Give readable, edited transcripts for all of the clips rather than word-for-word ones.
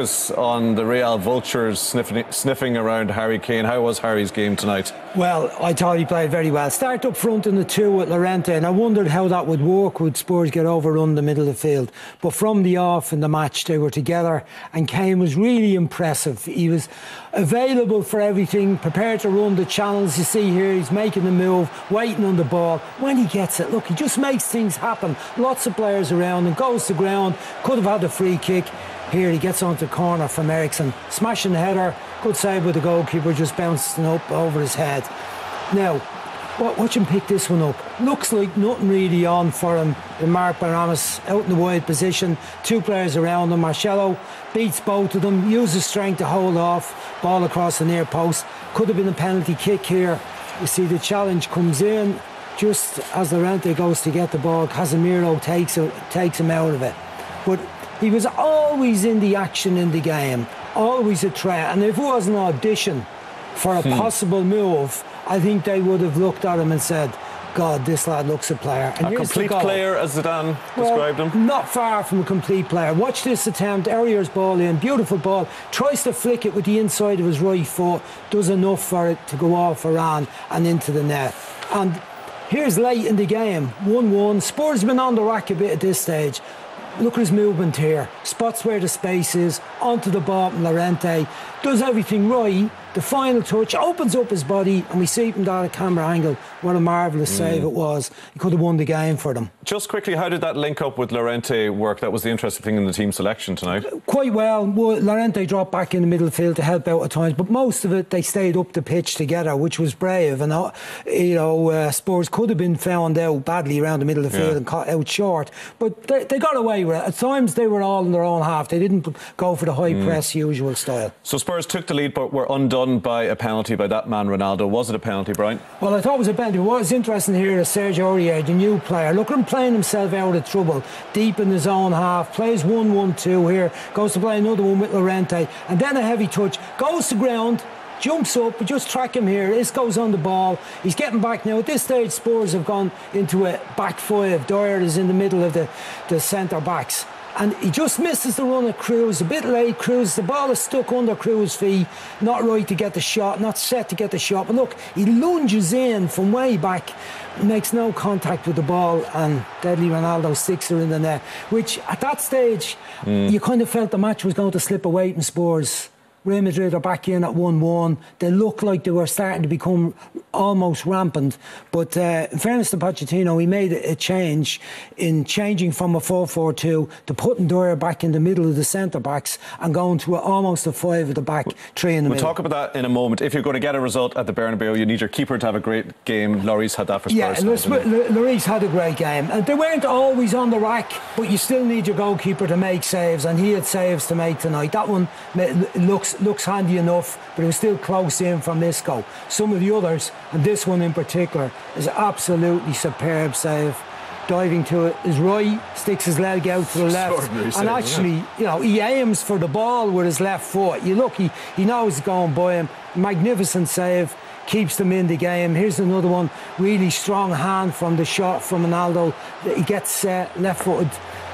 focus on the Real vultures sniffing around Harry Kane. How was Harry's game tonight? Well, I thought he played very well. Start up front in the two with Llorente, and I wondered how that would work. Would Spurs get overrun the middle of the field? But from the off in the match, they were together, and Kane was really impressive. He was available for everything, prepared to run the channels. You see here, he's making the move, waiting on the ball. When he gets it, look, he just makes things happen. Lots of players around and goes to ground. Could have had a free kick. Here he gets onto the corner from Ericsson, smashing the header. Good save with the goalkeeper, just bouncing up over his head. Now, watch him pick this one up. Looks like nothing really on for him. Mark Baramas out in the wide position. Two players around him. Marcelo beats both of them, uses strength to hold off. Ball across the near post. Could have been a penalty kick here. You see the challenge comes in just as Llorente goes to get the ball. Casemiro takes him out of it. But he was always in the action in the game, always a threat. And if it was an audition for a possible move, I think they would have looked at him and said, God, this lad looks a player. And a complete player, as Zidane described him? Not far from a complete player. Watch this attempt. Aurier's ball in, beautiful ball. Tries to flick it with the inside of his right foot. Does enough for it to go off Varane and into the net. And here's late in the game, 1-1. Spurs have been on the rack a bit at this stage. Look at his movement here. Spots where the space is, onto the ball from Llorente. Does everything right. The final touch opens up his body, and we see from that camera angle what a marvellous save it was. He could have won the game for them. Just quickly, how did that link up with Llorente work? That was the interesting thing in the team selection tonight. Quite well. Llorente dropped back in the middle field to help out at times, but most of it they stayed up the pitch together, which was brave. And Spurs could have been found out badly around the middle of the field and caught out short, but they got away with it. At times they were all in their own half. They didn't go for the high press usual style. So Spurs took the lead, but were undone by a penalty by that man Ronaldo. Was it a penalty, Brian? Well, I thought it was a penalty. What was interesting here is Sergio Aurier, the new player. Look at him playing himself out of trouble, deep in his own half. Plays 1-1-2 here, goes to play another one with Llorente, and then a heavy touch, goes to ground, jumps up, but just track him here. This goes on the ball. He's getting back now. At this stage, Spurs have gone into a back five. Dyer is in the middle of the centre backs. And he just misses the run at Cruz, a bit late. Cruz, the ball is stuck under Cruz's feet, not right to get the shot, not set to get the shot. But look, he lunges in from way back, makes no contact with the ball, and deadly Ronaldo sticks her in the net, which at that stage, you kind of felt the match was going to slip away from Spurs. Real Madrid are back in at 1-1. They look like they were starting to become almost rampant. But in fairness to Pochettino, he made a change in changing from a 4-4-2 to putting Dyer back in the middle of the centre-backs and going to almost a 5 at the back, 3 in the middle. We'll talk about that in a moment. If you're going to get a result at the Bernabeu, you need your keeper to have a great game. Lloris had that for Spurs. Yeah, Lloris had a great game. And they weren't always on the rack, but you still need your goalkeeper to make saves, and he had saves to make tonight. That one looks handy enough, but it was still close in from Isco. Some of the others, and this one in particular, is absolutely superb save. Diving to it is right, sticks his leg out to the left, and actually, he aims for the ball with his left foot. You look, he knows it's going by him. Magnificent save, keeps them in the game. Here's another one, really strong hand from the shot from Ronaldo. He gets left-footed,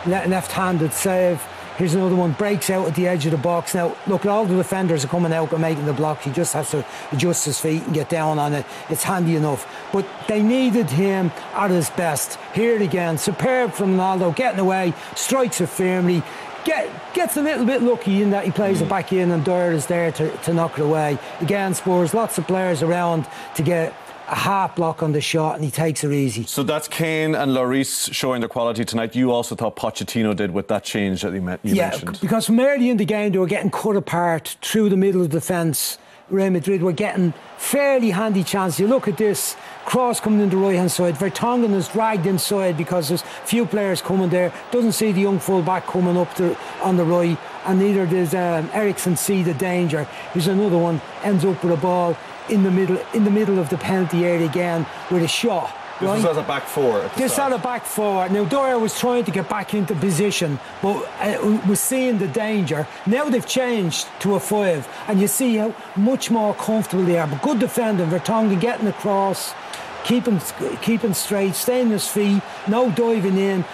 left-handed save. Here's another one, breaks out at the edge of the box. Now, look, all the defenders are coming out and making the block. He just has to adjust his feet and get down on it. It's handy enough. But they needed him at his best. Here again, superb from Ronaldo, getting away, strikes it firmly, gets a little bit lucky in that he plays it back in and Dyer is there to knock it away. Again, Spurs, lots of players around to get a half block on the shot, and he takes it easy. So that's Kane and Lloris showing their quality tonight. You also thought Pochettino did with that change that you mentioned. Yeah, because from early in the game they were getting cut apart through the middle of the defence. Real Madrid were getting fairly handy chances. You look at this cross coming in the right hand side. Vertonghen is dragged inside because there's few players coming there. Doesn't see the young full back coming up on the right, and neither does Ericsson see the danger. Here's another one, ends up with a ball in the middle of the penalty area again with a shot. This was as a back four at the start. This at a back four. Now Dyer was trying to get back into position, but was seeing the danger. Now they've changed to a 5, and you see how much more comfortable they are. But good defending, Vertonghen getting across, keeping straight, staying on his feet, no diving in.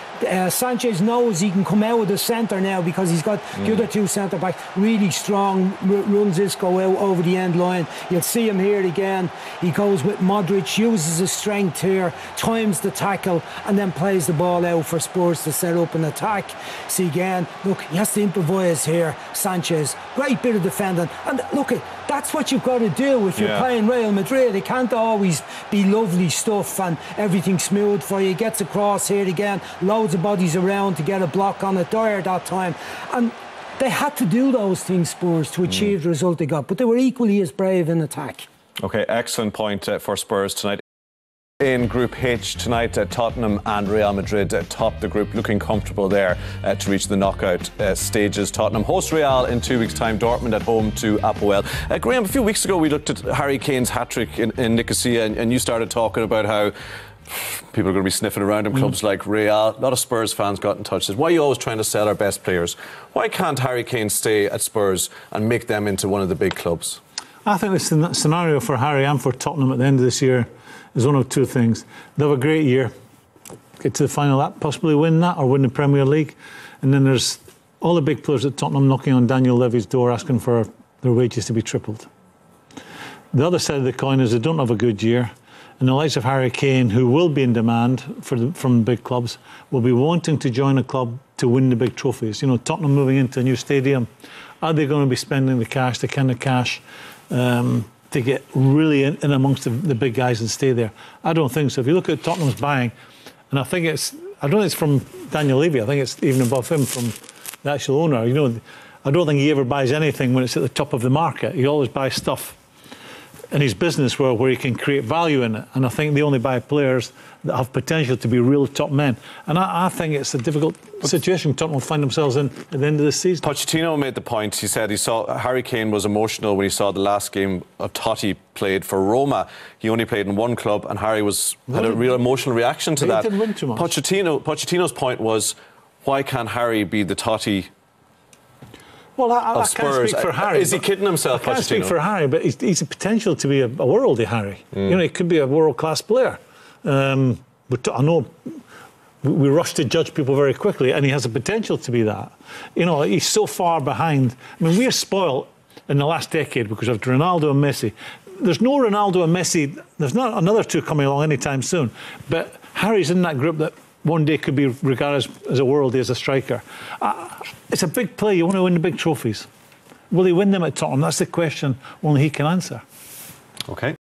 Sanchez knows he can come out of the centre now because he's got the other two centre backs really strong, runs Isco out over the end line. You'll see him here again. He goes with Madrid, uses his strength here, times the tackle, and then plays the ball out for Spurs to set up an attack. See again, look, he has to improvise here. Sanchez, great bit of defending. And look, that's what you've got to do if you're playing Real Madrid. It can't always be lovely stuff and everything smooth for you. Gets across here again, loads of bodies around to get a block on it. Dyer that time. And they had to do those things, Spurs, to achieve the result they got. But they were equally as brave in attack. OK, excellent point for Spurs tonight. In Group H tonight, Tottenham and Real Madrid top the group, looking comfortable there to reach the knockout stages. Tottenham host Real in 2 weeks' time. Dortmund at home to Apoel. Graham, a few weeks ago we looked at Harry Kane's hat-trick in Nicosia, and you started talking about how people are going to be sniffing around in clubs like Real. A lot of Spurs fans got in touch. Says, why are you always trying to sell our best players? Why can't Harry Kane stay at Spurs and make them into one of the big clubs? I think the scenario for Harry and for Tottenham at the end of this year is one of two things. They'll have a great year, get to the final, possibly win that or win the Premier League. And then there's all the big players at Tottenham knocking on Daniel Levy's door asking for their wages to be tripled. The other side of the coin is they don't have a good year. And the likes of Harry Kane, who will be in demand from big clubs, will be wanting to join a club to win the big trophies. You know, Tottenham moving into a new stadium, are they going to be spending the cash, the kind of cash, to get really in amongst the big guys and stay there? I don't think so. If you look at Tottenham's buying, and I don't think it's from Daniel Levy, I think it's even above him from the actual owner. You know, I don't think he ever buys anything when it's at the top of the market. He always buys stuff in his business where he can create value in it. And I think they only buy players that have potential to be real top men. And I think it's a difficult situation Tottenham will find themselves in at the end of the season. Pochettino made the point. He said he saw Harry Kane was emotional when he saw the last game of Totti played for Roma. He only played in one club, and Harry had a real emotional reaction to that. He didn't win too much. Pochettino's point was, why can't Harry be the Totti? Well, I can't speak for Harry. Is he kidding himself, Pochettino? I can't speak for Harry, but he's a potential to be a worldie Harry. You know, he could be a world-class player. But I know we rush to judge people very quickly, and he has a potential to be that. You know, he's so far behind. I mean, we're spoiled in the last decade because of Ronaldo and Messi. There's no Ronaldo and Messi. There's not another two coming along anytime soon. But Harry's in that group that one day could be regarded as a worldie, as a striker. It's a big play. You want to win the big trophies. Will he win them at Tottenham? That's the question only he can answer. OK.